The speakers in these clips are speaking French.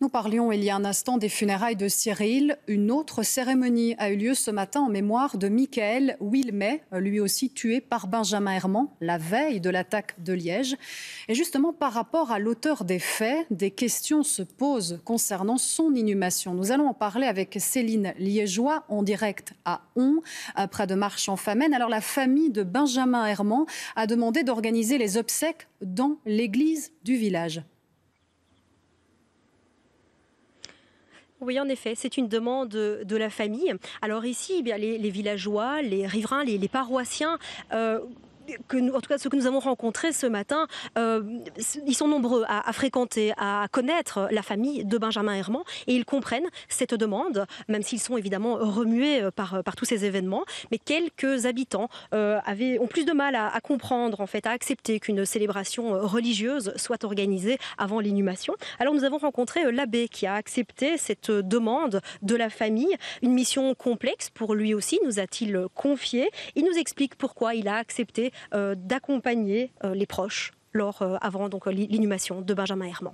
Nous parlions il y a un instant des funérailles de Cyril. Une autre cérémonie a eu lieu ce matin en mémoire de Michael Wilmet, lui aussi tué par Benjamin Herman la veille de l'attaque de Liège. Et justement, par rapport à l'auteur des faits, des questions se posent concernant son inhumation. Nous allons en parler avec Céline Liégeois en direct à On, près de Marchand-Famenne. Alors la famille de Benjamin Herman a demandé d'organiser les obsèques dans l'église du village. Oui, en effet, c'est une demande de la famille. Alors ici, eh bien, les villageois, les riverains, les paroissiens, en tout cas ceux que nous avons rencontrés ce matin, ils sont nombreux à fréquenter, à connaître la famille de Benjamin Herman et ils comprennent cette demande, même s'ils sont évidemment remués par tous ces événements. Mais quelques habitants ont plus de mal à comprendre, en fait, à accepter qu'une célébration religieuse soit organisée avant l'inhumation. Alors nous avons rencontré l'abbé qui a accepté cette demande de la famille, une mission complexe pour lui aussi, nous a-t-il confié. Il nous explique pourquoi il a accepté d'accompagner les proches avant l'inhumation de Benjamin Herman.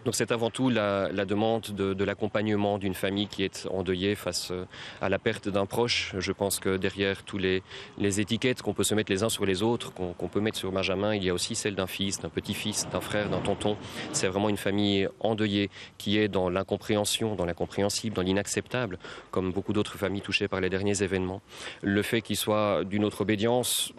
Donc c'est avant tout la demande de l'accompagnement d'une famille qui est endeuillée face à la perte d'un proche. Je pense que derrière tous les étiquettes qu'on peut se mettre les uns sur les autres, qu'on peut mettre sur Benjamin, il y a aussi celle d'un fils, d'un petit-fils, d'un frère, d'un tonton. C'est vraiment une famille endeuillée qui est dans l'incompréhension, dans l'incompréhensible, dans l'inacceptable, comme beaucoup d'autres familles touchées par les derniers événements. Le fait qu'il soit d'une autre obédience,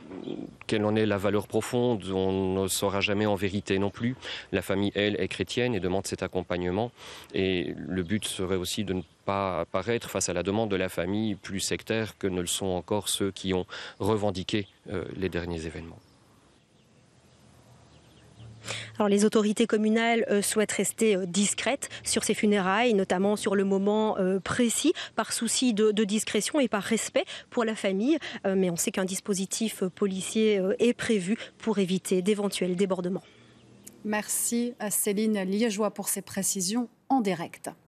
quelle en est la valeur profonde, on ne saura jamais en vérité non plus. La famille, elle, est chrétienne et demande cet accompagnement. Et le but serait aussi de ne pas apparaître face à la demande de la famille plus sectaire que ne le sont encore ceux qui ont revendiqué les derniers événements. Alors, les autorités communales souhaitent rester discrètes sur ces funérailles, notamment sur le moment précis, par souci de discrétion et par respect pour la famille. Mais on sait qu'un dispositif policier est prévu pour éviter d'éventuels débordements. Merci à Céline Liégeois pour ces précisions en direct.